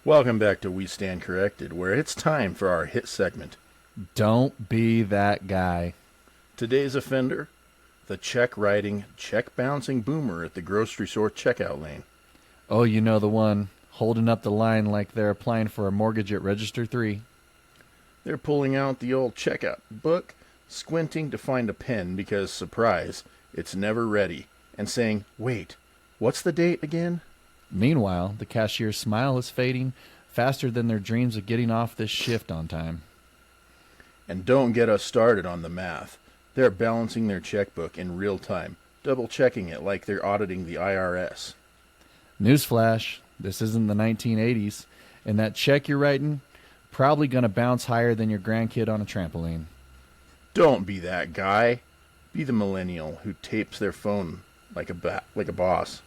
Welcome back to We Stand Corrected, where it's time for our hit segment. Don't be that guy. Today's offender, the check-writing, check-bouncing boomer at the grocery store checkout lane. Oh, you know the one, holding up the line like they're applying for a mortgage at Register 3. They're pulling out the old checkout book, squinting to find a pen because, surprise, it's never ready, and saying, wait, what's the date again? Meanwhile, the cashier's smile is fading faster than their dreams of getting off this shift on time. And don't get us started on the math. They're balancing their checkbook in real time, double-checking it like they're auditing the IRS. Newsflash, this isn't the 1980s, and that check you're writing, probably going to bounce higher than your grandkid on a trampoline. Don't be that guy. Be the millennial who tapes their phone like a boss.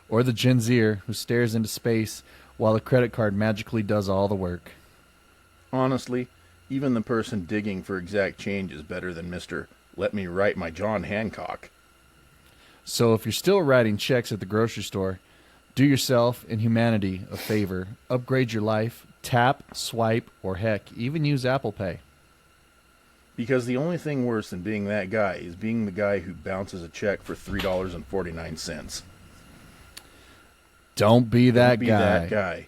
Or the Gen Zer who stares into space while the credit card magically does all the work. Honestly, even the person digging for exact change is better than Mr. Let me write my John Hancock. So if you're still writing checks at the grocery store, do yourself and humanity a favor. Upgrade your life, tap, swipe, or heck, even use Apple Pay. Because the only thing worse than being that guy is being the guy who bounces a check for $3.49. Don't be that Don't be guy. that guy.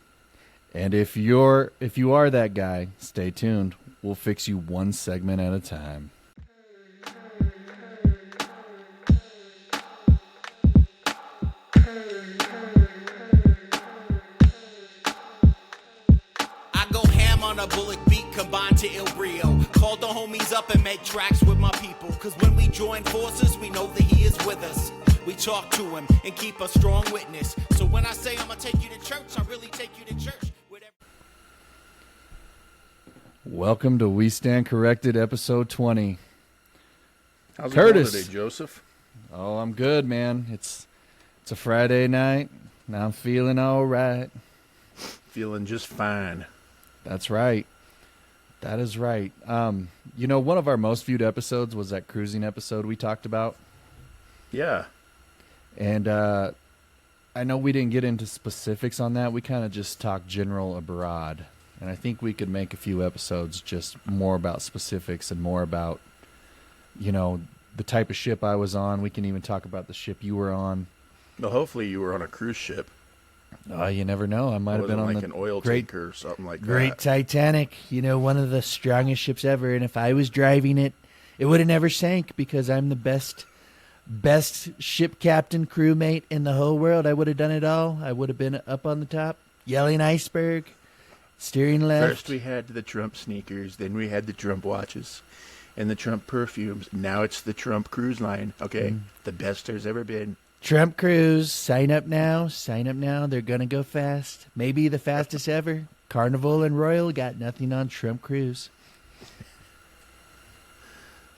And if you are that guy, stay tuned. We'll fix you one segment at a time. I go ham on a bullet beat combined to Il Brio. Called the homies up and make tracks with my people. Cause when we join forces, we know that he is with us. We talk to him and keep a strong witness. So when I say I'm gonna take you to church, I really take you to church. Welcome to We Stand Corrected, episode 20. How's it Kurtis. going today, Joseph? Oh, I'm good, man. It's a Friday night, and I'm feeling all right. Feeling just fine. That's right. That is right. One of our most viewed episodes was that cruising episode we talked about. Yeah. And I know we didn't get into specifics on that. We kind of just talked general abroad. And I think we could make a few episodes just more about specifics and more about, the type of ship I was on. We can even talk about the ship you were on. Well, hopefully you were on a cruise ship. You never know. I might have been on like the an oil great, tanker or something like Great that. Titanic, one of the strongest ships ever. And if I was driving it, it would have never sank because I'm the best ship captain, crewmate in the whole world. I would have done it all. I would have been up on the top, yelling iceberg, steering left. First we had the Trump sneakers, then we had the Trump watches, and the Trump perfumes. Now it's the Trump cruise line. Okay, the best there's ever been. Trump Cruise, sign up now. Sign up now. They're going to go fast. Maybe the fastest ever. Carnival and Royal got nothing on Trump Cruise.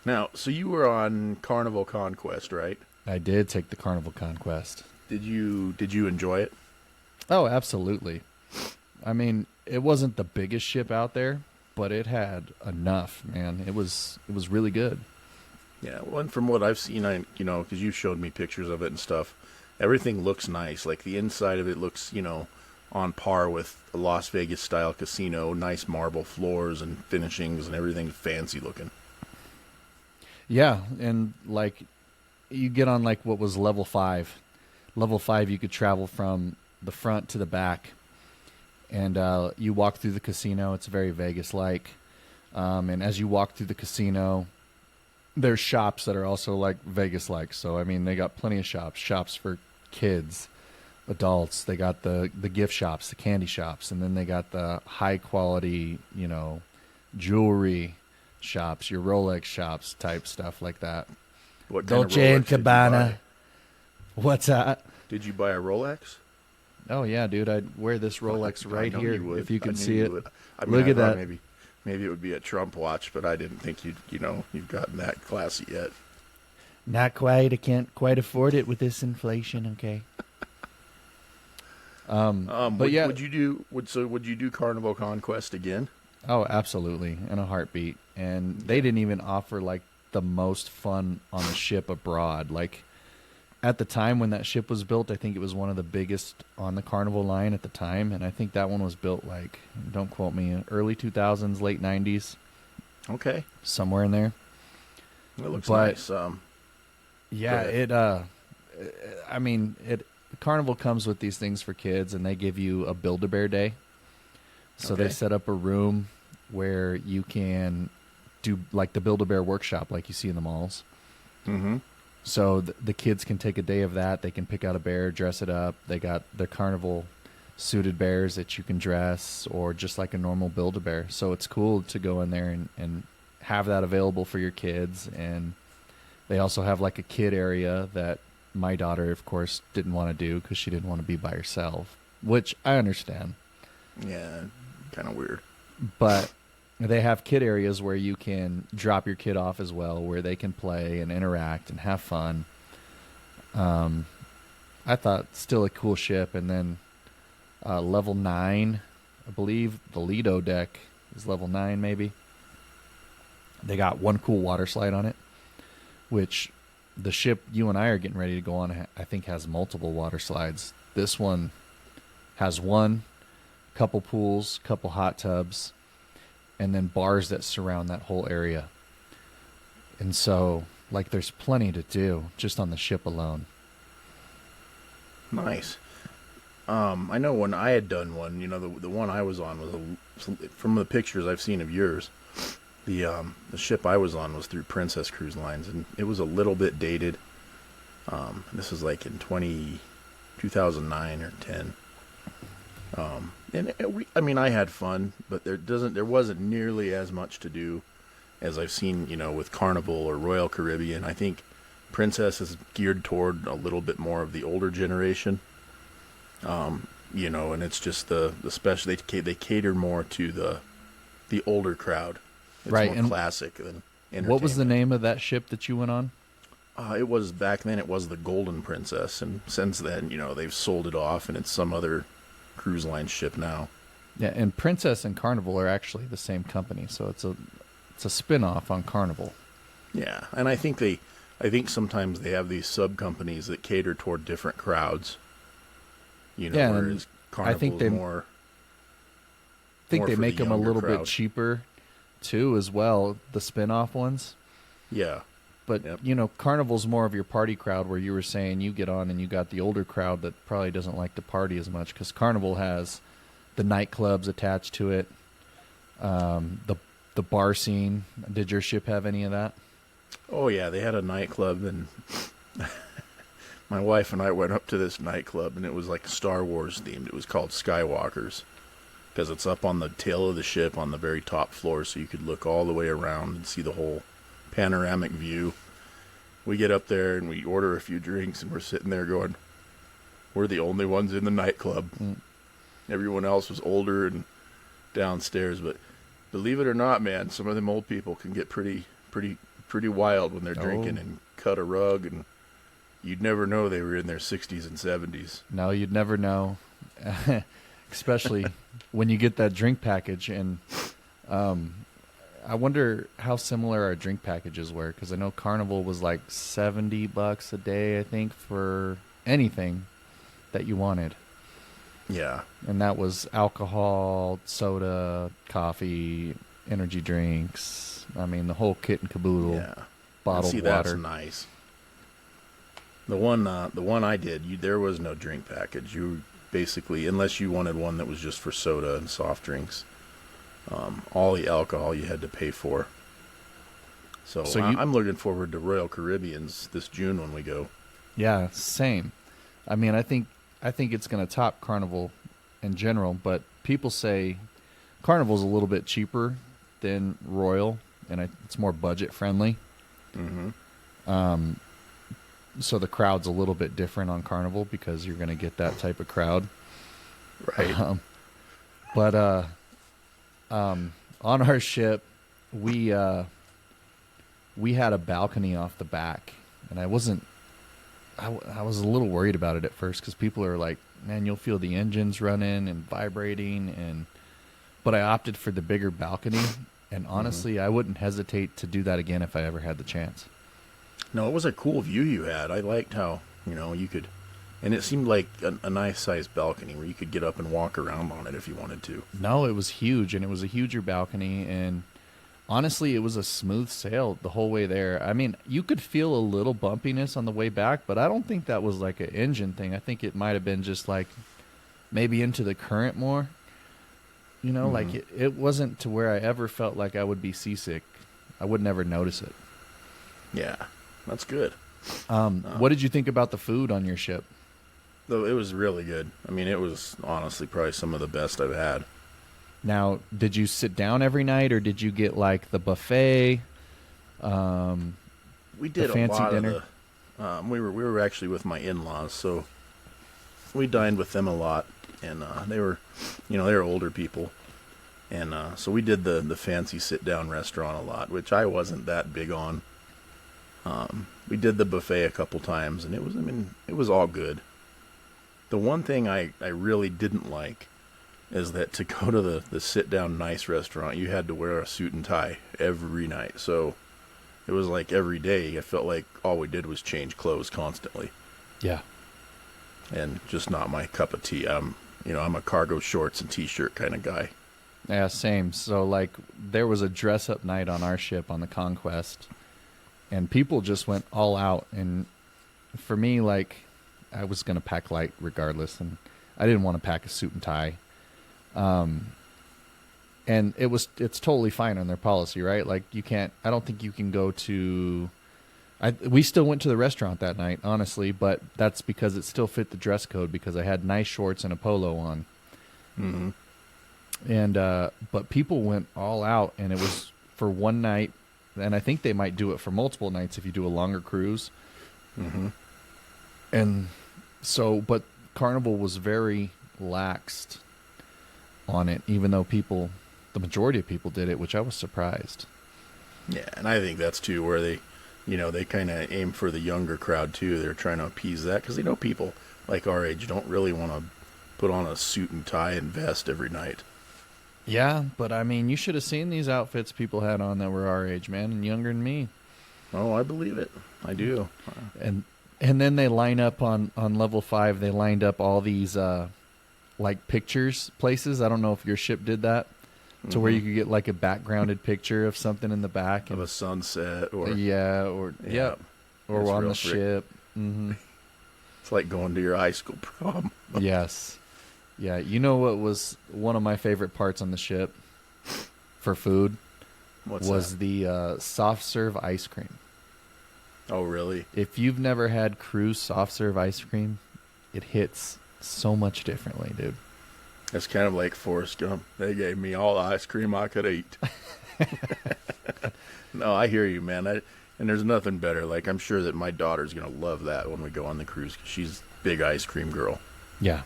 Now, so you were on Carnival Conquest, right? I did take the Carnival Conquest. Did you enjoy it? Oh, absolutely. I mean, it wasn't the biggest ship out there, but it had enough, man. It was really good. Yeah, well, and from what I've seen, because you showed me pictures of it and stuff, everything looks nice. Like the inside of it looks, on par with a Las Vegas style casino. Nice marble floors and finishings and everything fancy looking. Yeah, and like you get on like what was level 5. Level 5, you could travel from the front to the back, and you walk through the casino. It's very Vegas-like, and as you walk through the casino, there's shops that are also like Vegas-like. So I mean, they got plenty of shops for kids, adults. They got the gift shops, the candy shops, and then they got the high quality, jewelry shops, your Rolex shops type stuff like that. What kind of Dolce and Rolex did you Gabbana. buy? What's that? Did you buy a Rolex? Oh yeah, dude, I'd wear this Rolex I right know here you would. if you I can knew see you it. would. Look I at thought that. Maybe it would be a Trump watch, but I didn't think you've gotten that classy yet. Not quite. I can't quite afford it with this inflation. Okay. But yeah, would you do Carnival Conquest again? oh, absolutely, in a heartbeat. And they didn't even offer like the most fun on the ship abroad. Like at the time when that ship was built, I think it was one of the biggest on the Carnival line at the time, and I think that one was built like, don't quote me, early 2000s, late 90s, Okay. somewhere in there. It looks But- nice. Yeah, Go it Carnival comes with these things for kids, and they give you a Build-A-Bear day. So they Okay. set up a room where you can do like the Build-A-Bear workshop like you see in the malls. Mm-hmm. So the kids can take a day of that. They can pick out a bear, dress it up. They got the Carnival suited bears that you can dress, or just like a normal Build-A-Bear. So it's cool to go in there and have that available for your kids. And they also have like a kid area that my daughter, of course, didn't want to do because she didn't want to be by herself, which I understand. Yeah, kind of weird. But they have kid areas where you can drop your kid off as well, where they can play and interact and have fun. I thought still a cool ship. And then level 9, I believe the Lido deck is level 9 maybe. They got one cool water slide on it, which the ship you and I are getting ready to go on, I think, has multiple water slides. This one has one, couple pools, couple hot tubs, and then bars that surround that whole area. And so, like, there's plenty to do just on the ship alone. Nice. I know when I had done one, the one I was on was from the pictures I've seen of yours. The ship I was on was through Princess Cruise Lines, and it was a little bit dated. This was like in 2009 or 10. And I had fun, but there wasn't nearly as much to do as I've seen, with Carnival or Royal Caribbean. I think Princess is geared toward a little bit more of the older generation. And it's just the special. They cater more to the older crowd. It's Right, more and classic than entertainment. What was the name of that ship that you went on? It was back then. It was the Golden Princess, and since then, they've sold it off, and it's some other cruise line ship now. Yeah, and Princess and Carnival are actually the same company, so it's a spin-off on Carnival. Yeah, and I think sometimes they have these sub companies that cater toward different crowds. Yeah, and whereas Carnival I think is they more. I think more they for make the them a younger little bit crowd. cheaper, too, as well, the spin-off ones. Yeah, But, Yep. Carnival's more of your party crowd, where you were saying you get on and you got the older crowd that probably doesn't like to party as much, because Carnival has the nightclubs attached to it, the bar scene. Did your ship have any of that? Oh yeah, they had a nightclub, and my wife and I went up to this nightclub, and it was like Star Wars themed. It was called Skywalkers, because it's up on the tail of the ship on the very top floor, so you could look all the way around and see the whole panoramic view. We get up there and we order a few drinks, and we're sitting there going, we're the only ones in the nightclub. Everyone else was older and downstairs, but believe it or not, man, some of them old people can get pretty wild when they're drinking and cut a rug, and you'd never know they were in their 60s and 70s. No, you'd never know, especially when you get that drink package. And I wonder how similar our drink packages were, because I know Carnival was like $70 a day, I think, for anything that you wanted. Yeah. And that was alcohol, soda, coffee, energy drinks. I mean, the whole kit and caboodle. Yeah. Bottled See, water. that's nice. The one I did, there was no drink package. You basically, unless you wanted one that was just for soda and soft drinks, all the alcohol you had to pay for. So I'm looking forward to Royal Caribbean's this June when we go. Yeah, same. I mean, I think it's going to top Carnival in general, but people say Carnival's a little bit cheaper than Royal, and it's more budget friendly. Mm-hmm. So the crowd's a little bit different on Carnival, because you're going to get that type of crowd. Right. But on our ship, we had a balcony off the back, and I was a little worried about it at first, because people are like, man, you'll feel the engines running and vibrating, but I opted for the bigger balcony, and honestly, I wouldn't hesitate to do that again if I ever had the chance. No, it was a cool view you had. I liked how You know, you could, and it seemed like a nice sized balcony where you could get up and walk around on it if you wanted to. No, it was huge, and it was a huger balcony, and honestly, it was a smooth sail the whole way there. I mean, you could feel a little bumpiness on the way back, but I don't think that was like an engine thing. I think it might have been just like maybe into the current more. You know, like it wasn't to where I ever felt like I would be seasick. I would never notice it. Yeah, that's good. What did you think about the food on your ship? Though it was really good. I mean, it was honestly probably some of the best I've had. Now, did you sit down every night, or did you get like the buffet? We did the fancy a lot dinner? of the. We were actually with my in-laws, so we dined with them a lot, and they were, you know, they were older people, and so we did the fancy sit-down restaurant a lot, which I wasn't that big on. We did the buffet a couple times, and it was all good. The one thing I really didn't like is that to go to the sit-down nice restaurant, you had to wear a suit and tie every night. So it was like every day, I felt like all we did was change clothes constantly. Yeah. And just not my cup of tea. I'm a cargo shorts and t-shirt kind of guy. Yeah, same. So, like, there was a dress-up night on our ship on the Conquest, and people just went all out. And for me, like, I was going to pack light regardless, and I didn't want to pack a suit and tie. And it's totally fine on their policy, right? Like, I don't think you can go to, we still went to the restaurant that night, honestly, but that's because it still fit the dress code because I had nice shorts and a polo on. Mm-hmm. And, but people went all out, and it was for one night, and I think they might do it for multiple nights if you do a longer cruise. Mm-hmm. And so, but Carnival was very laxed on it, even though the majority of people did it, which I was surprised. Yeah, and I think that's too where they kind of aim for the younger crowd too. They're trying to appease that because they know people like our age don't really want to put on a suit and tie and vest every night. Yeah, but I mean, you should have seen these outfits people had on that were our age, man, and younger than me. Oh, I believe it. I do. And then they line up on level 5. They lined up all these like pictures places. I don't know if your ship did that, to where you could get like a backgrounded picture of something in the back Of a sunset or... or It's on real the ship. Mm-hmm. It's like going to your high school prom. Yes. Yeah, you know what was one of my favorite parts on the ship for food? What's that? The soft serve ice cream. Oh, really? If you've never had cruise soft serve ice cream, it hits so much differently, dude. It's kind of like Forrest Gump. They gave me all the ice cream I could eat. No, I hear you, man. And there's nothing better. Like, I'm sure that my daughter's going to love that when we go on the cruise, 'cause she's a big ice cream girl. Yeah,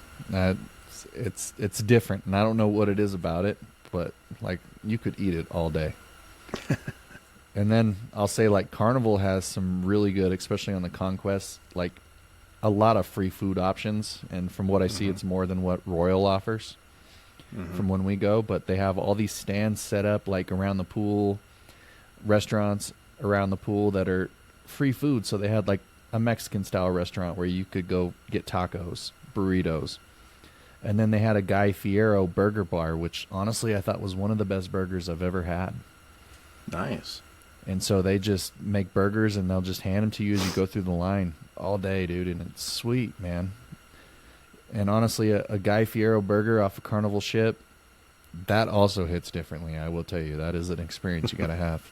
it's different, and I don't know what it is about it, but like you could eat it all day. And then I'll say, like, Carnival has some really good, especially on the Conquest, like a lot of free food options. And from what I see, it's more than what Royal offers from when we go. But they have all these stands set up like around the pool, restaurants around the pool that are free food. So they had like a Mexican style restaurant where you could go get tacos, burritos. And then they had a Guy Fiero burger bar, which honestly I thought was one of the best burgers I've ever had. Nice. And so they just make burgers and they'll just hand them to you as you go through the line all day, dude. And it's sweet, man. And honestly, a Guy Fiero burger off a Carnival ship, that also hits differently. I will tell you, that is an experience you got to have.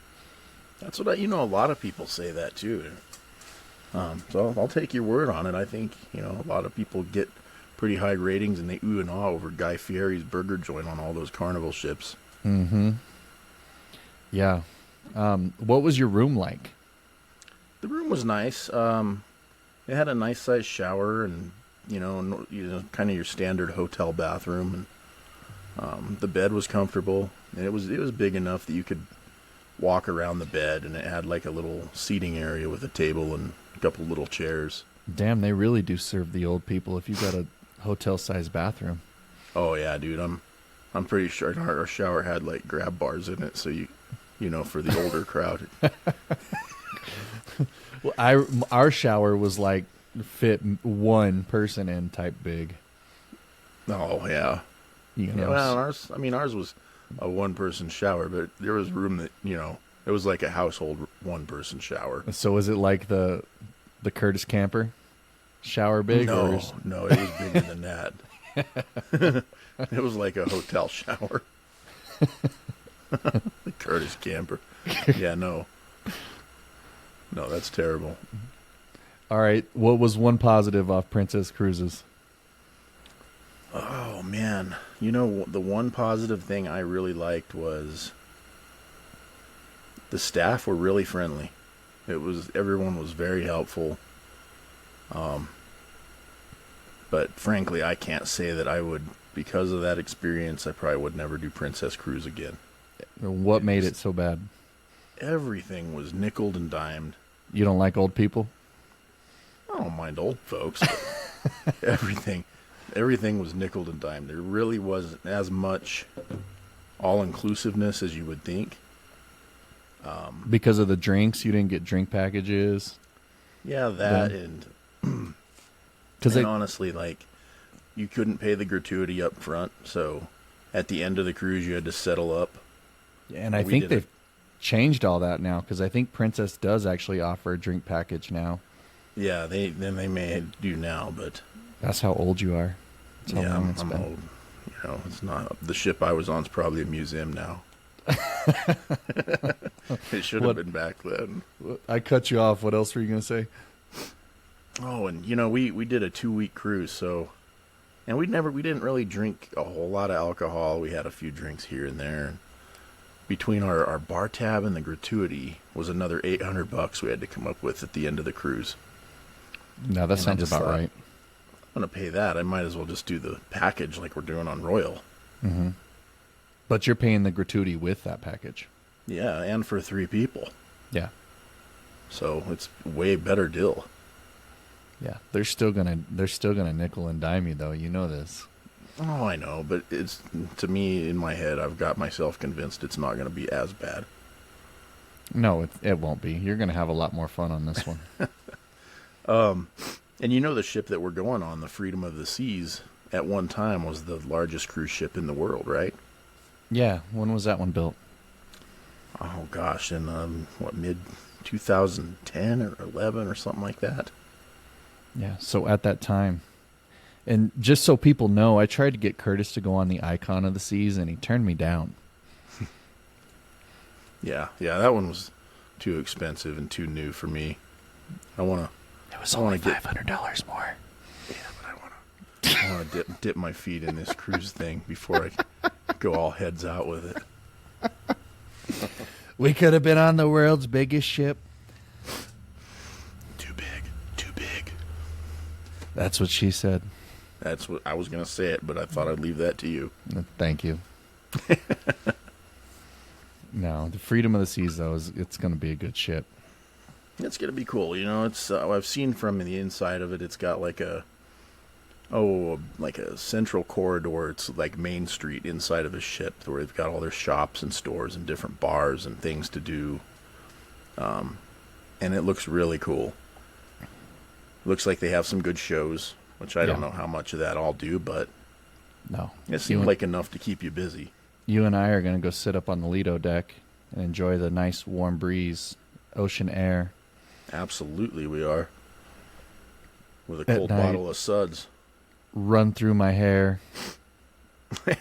That's what a lot of people say that too. So I'll take your word on it. I think, a lot of people get pretty high ratings and they ooh and ah over Guy Fieri's burger joint on all those Carnival ships. Mm-hmm. Yeah. What was your room like? The room was nice. It had a nice sized shower and, kind of your standard hotel bathroom. And the bed was comfortable. And it was big enough that you could walk around the bed, and it had like a little seating area with a table and a couple little chairs. Damn, they really do serve the old people if you've got a hotel-sized bathroom. Oh yeah, dude. I'm pretty sure our shower had like grab bars in it, so for the older crowd. Well, our shower was like fit one person in type big. Oh yeah. You know, Well, ours was a one-person shower, but there was room that it was like a household one-person shower. so is it like the Kurtis camper shower big? or No, is- no, it was bigger than that. It was like a hotel shower. The Curtis camper. Yeah, no, that's terrible. All right. What was one positive off Princess Cruises? Oh man, the one positive thing I really liked was the staff were really friendly. Everyone was very helpful. But frankly, I can't say that I would, because of that experience, I probably would never do Princess Cruise again. What made it so bad? Everything was nickeled and dimed. You don't like old people? I don't mind old folks, but everything was nickeled and dimed. There really wasn't as much all-inclusiveness as you would think. Because of the drinks, you didn't get drink packages. Yeah, that Yeah. and Because honestly, like, you couldn't pay the gratuity up front, so at the end of the cruise you had to settle up. and I we think did they've changed all that now. Because I think Princess does actually offer a drink package now. Yeah, they may do now, but That's how old you are. That's how yeah, long it's I'm been. old. It's not the ship I was on is probably a museum now. It should have What- been back then. I cut you off. What else were you going to say? Oh, and we did a 2-week cruise, so, and we didn't really drink a whole lot of alcohol. We had a few drinks here and there. And between our bar tab and the gratuity was another $800 we had to come up with at the end of the cruise. No, that And I sounds just about thought, right. I'm gonna pay that. I might as well just do the package like we're doing on Royal. Mm-hmm. But you're paying the gratuity with that package. Yeah, and for 3 people, Yeah. so it's way better deal. Yeah. They're still gonna nickel and dime you though. You know this. Oh, I know, but it's, to me, in my head, I've got myself convinced it's not going to be as bad. No, it won't be. You're gonna have a lot more fun on this one. And the ship that we're going on, the Freedom of the Seas, at one time was the largest cruise ship in the world, right? Yeah. When was that one built? Oh gosh, in mid 2010 or 11 or something like that. Yeah. So at that time, and just so people know, I tried to get Kurtis to go on the Icon of the Seas, and he turned me down. Yeah, that one was too expensive and too new for me. It was only $500 more. I want to dip my feet in this cruise thing before I go all heads out with it. We could have been on the world's biggest ship. Too big. That's what she said. That's what I was going to say it, but I thought I'd leave that to you. Thank you. No, the Freedom of the Seas though it's going to be a good ship. It's going to be cool. It's I've seen from the inside of it, it's got like a central corridor. It's like Main Street inside of a ship where they've got all their shops and stores and different bars and things to do. And it looks really cool. Looks like they have some good shows, which I don't know how much of that I'll do, but No, it seemed like enough to keep you busy. you and I are going to go sit up on the Lido deck and enjoy the nice warm breeze, ocean air. Absolutely, we are. With a At cold night. bottle of suds. Run through my hair. And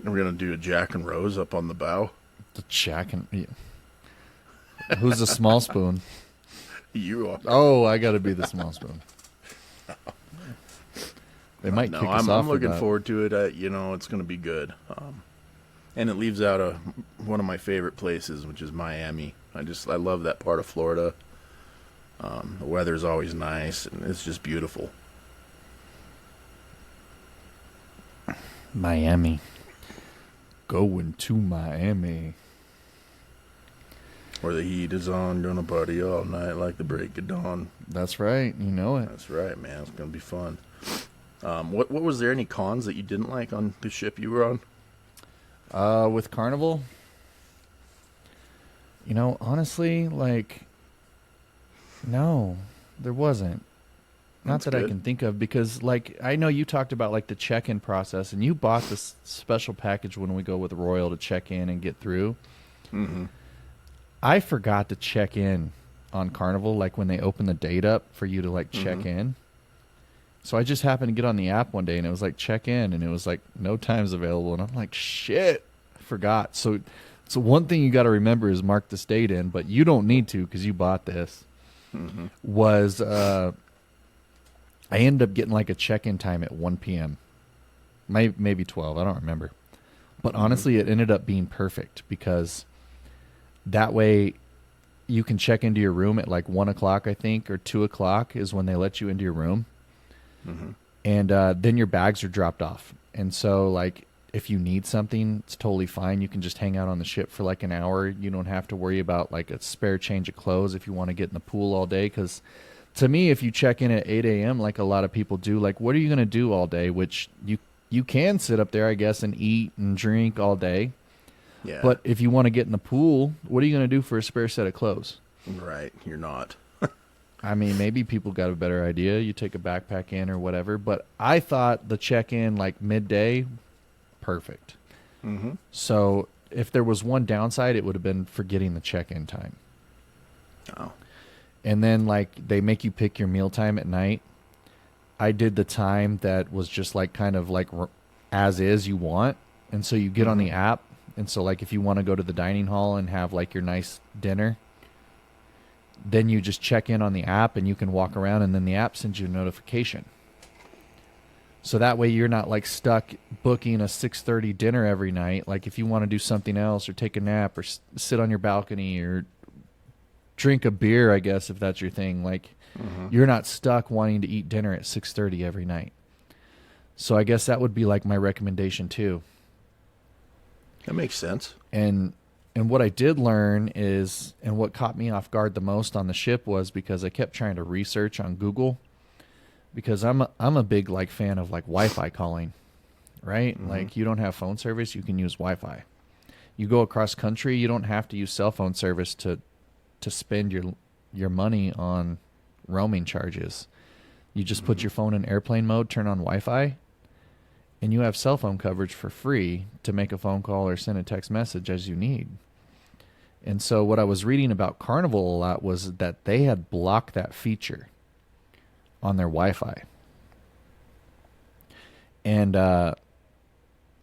we're going to do a Jack and Rose up on the bow. The Jack and who's the small spoon? You are. Oh, I got to be the small spoon. They might No, kick us I'm off. with looking that. forward to it. It's going to be good. And it leaves out one of my favorite places, which is Miami. I love that part of Florida. The weather's always nice, and it's just beautiful. Miami. Going to Miami. Where the heat is on, gonna party all night like the break of dawn. That's right. You know it. That's right, man. It's gonna be fun. What was there any cons that you didn't like on the ship you were on? With Carnival, honestly, no. there wasn't. Not That's that I good. can think of, because like I know you talked about like the check-in process, and you bought this special package when we go with Royal to check in and get through. Mm-hmm. I forgot to check in on Carnival, like when they open the date up for you to like check in. So I just happened to get on the app one day, and it was like check in, and it was like no times available, and I'm like, shit, I forgot. So one thing you got to remember is mark this date in, but you don't need to because you bought this. Was I ended up getting like a check-in time at 1 p.m. Maybe 12, I don't remember. But honestly, it ended up being perfect, because that way you can check into your room at like 1 o'clock, I think, or 2 o'clock is when they let you into your room. And then your bags are dropped off. And so like if you need something, it's totally fine. You can just hang out on the ship for like an hour. You don't have to worry about like a spare change of clothes if you want to get in the pool all day. Because to me, if you check in at 8 a.m. like a lot of people do, like what are you going to do all day? Which you can sit up there, I guess, and eat and drink all day. Yeah. But if you want to get in the pool, what are you going to do for a spare set of clothes? Right. You're not. I mean, maybe people got a better idea. You take a backpack in or whatever. But I thought the check-in like midday, perfect. So if there was one downside, it would have been forgetting the check-in time. Oh. And then like they make you pick your meal time at night. I did the time that was just like kind of like as is you want. And so you get on the app. And so like if you want to go to the dining hall and have like your nice dinner, then you just check in on the app and you can walk around, and then the app sends you a notification. So that way you're not like stuck booking a 6:30 dinner every night. Like if you want to do something else or take a nap or sit on your balcony or drink a beer, I guess, if that's your thing, like you're not stuck wanting to eat dinner at 6:30 every night. So I guess that would be like my recommendation too. That makes sense. And what I did learn is, and what caught me off guard the most on the ship was, because I kept trying to research on Google, because I'm a big like fan of like Wi-Fi calling, right? Like you don't have phone service, you can use Wi-Fi. You go across country, you don't have to use cell phone service to spend your money on roaming charges. You just put your phone in airplane mode, turn on Wi-Fi, and you have cell phone coverage for free to make a phone call or send a text message as you need. And so what I was reading about Carnival a lot was that they had blocked that feature on their Wi-Fi. And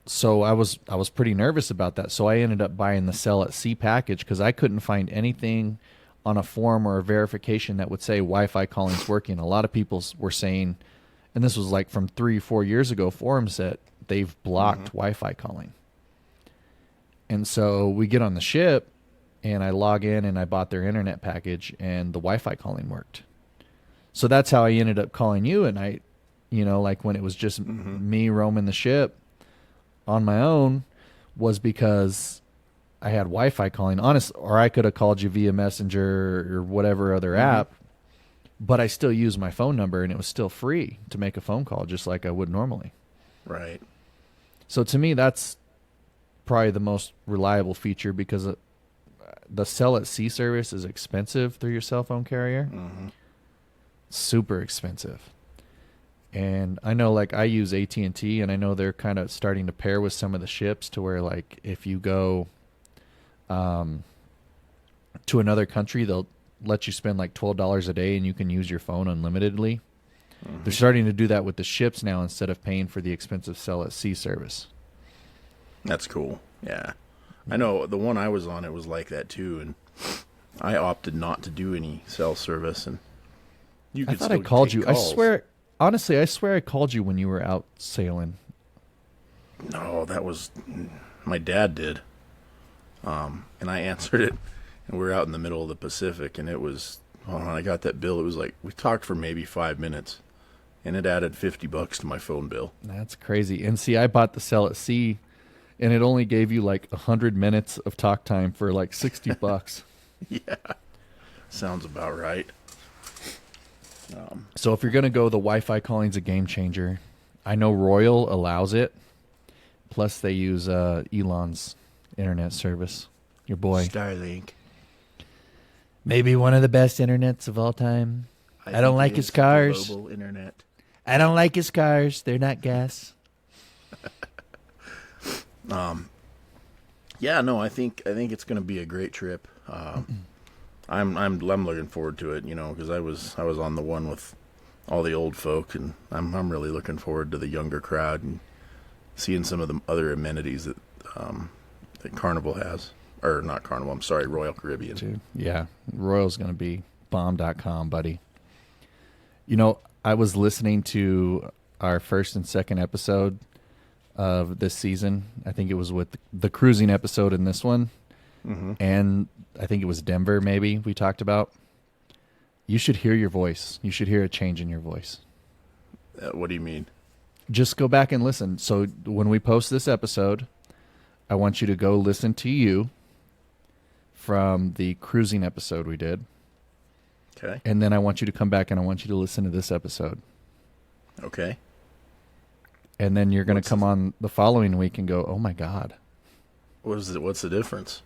so I was pretty nervous about that. So I ended up buying the Sell at Sea package, because I couldn't find anything on a form or a verification that would say Wi-Fi calling's working. A lot of people were saying, and this was like from 3-4 years ago, forums that they've blocked Wi-Fi calling. And so we get on the ship, and I log in and I bought their internet package, and the Wi-Fi calling worked. So that's how I ended up calling you at night, you know, like when it was just me roaming the ship on my own, was because I had Wi-Fi calling. Honest, or I could have called you via Messenger or whatever other app, but I still use my phone number, and it was still free to make a phone call just like I would normally. Right. So to me, that's probably the most reliable feature, because the Sell at Sea service is expensive through your cell phone carrier. Super expensive. And I know like I use AT&T, and I know they're kind of starting to pair with some of the ships to where like if you go to another country, they'll let you spend like $12 a day and you can use your phone unlimitedly. They're starting to do that with the ships now, instead of paying for the expensive Sell at Sea service. That's cool. Yeah. I know the one I was on, it was like that too, and I opted not to do any cell service, and you I could thought I still called take you. calls. I swear, honestly, I swear I called you when you were out sailing. No, that was my dad did. And I answered it, and we were out in the middle of the Pacific, and it was, when I got that bill, it was like, we talked for maybe 5 minutes, and it added $50 to my phone bill. That's crazy. And see, I bought the Sell at Sea, and it only gave you like 100 minutes of talk time for like $60. Yeah. Sounds about right. So if you're going to go, the Wi-Fi calling's a game changer. I know Royal allows it. Plus they use Elon's internet service. Your boy. Starlink. Maybe one of the best internets of all time. I don't like his cars. Global internet. I don't like his cars. They're not gas. Yeah, no, I think it's going to be a great trip. I'm looking forward to it, because I was on the one with all the old folk, and I'm really looking forward to the younger crowd and seeing some of the other amenities that Carnival has, or not Carnival. I'm sorry, Royal Caribbean. Dude, yeah, Royal's going to be bomb.com, buddy. I was listening to our first and second episode of this season. I think it was with the cruising episode in this one. Mm-hmm. And I think it was Denver, maybe, we talked about. You should hear your voice. You should hear a change in your voice. What do you mean? Just go back and listen. So when we post this episode, I want you to go listen to you from the cruising episode we did. Okay. And then I want you to come back and I want you to listen to this episode. Okay. And then you're going to come on the following week and go, oh my God. What's the difference?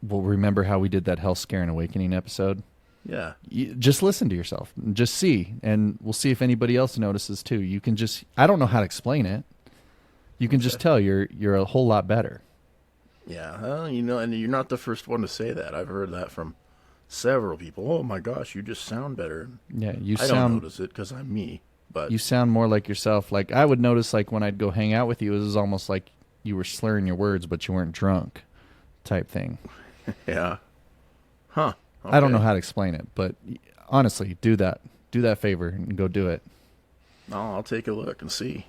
Well, remember how we did that Hell Scare and Awakening episode? Yeah. Just listen to yourself. Just see. And we'll see if anybody else notices too. You can just, I don't know how to explain it. You can just tell you're a whole lot better. Yeah. And you're not the first one to say that. I've heard that from several people. Oh my gosh, you just sound better. Yeah. I don't notice it because I'm me. But you sound more like yourself. Like I would notice, like when I'd go hang out with you, it was almost like you were slurring your words, but you weren't drunk, type thing. Yeah. Huh. Okay. I don't know how to explain it, but honestly, do that. Do that favor and go do it. I'll take a look and see.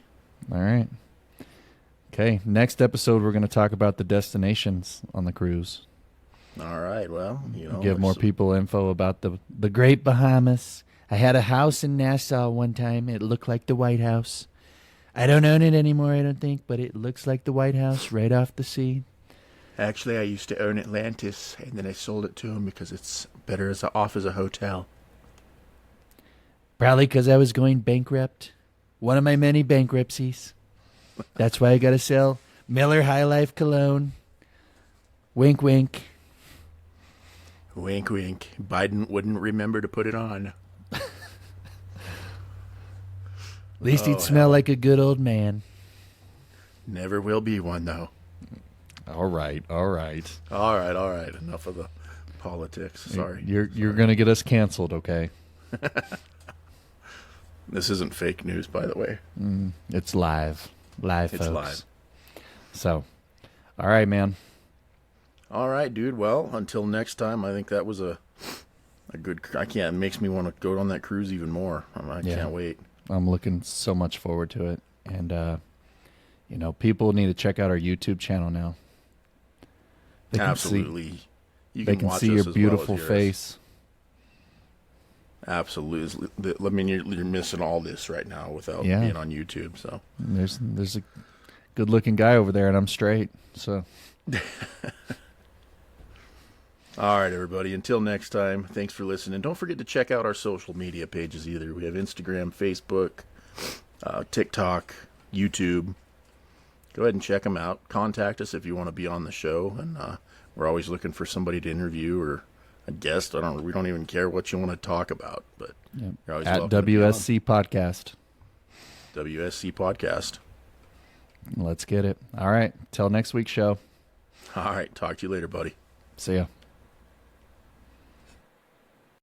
All right. Okay. Next episode, we're going to talk about the destinations on the cruise. All right. Well, give more people info about the Great Bahamas. I had a house in Nassau one time. It looked like the White House. I don't own it anymore, I don't think, but it looks like the White House right off the sea. Actually, I used to own Atlantis, and then I sold it to him because it's better off as a hotel. Probably because I was going bankrupt. One of my many bankruptcies. That's why I got to sell Miller High Life Cologne. Wink, wink. Wink, wink. Biden wouldn't remember to put it on. At least he'd smell like a good old man. Never will be one, though. All right. Enough of the politics. Sorry. You're going to get us canceled, okay? This isn't fake news, by the way. It's live. Live, it's folks. Live. So, all right, man. All right, dude. Well, until next time, I think that was a good... It makes me want to go on that cruise even more. I can't wait. I'm looking so much forward to it. And, people need to check out our YouTube channel now. They Absolutely. They can see your beautiful face. Absolutely. I mean, you're missing all this right now without being on YouTube. So there's a good-looking guy over there, and I'm straight. So, all right, everybody. Until next time, thanks for listening. Don't forget to check out our social media pages either. We have Instagram, Facebook, TikTok, YouTube. Go ahead and check them out. Contact us if you want to be on the show, and we're always looking for somebody to interview or a guest. We don't even care what you want to talk about, but you're always at welcome to be on. WSC Podcast. WSC Podcast. Let's get it. All right. Till next week's show. All right. Talk to you later, buddy. See ya.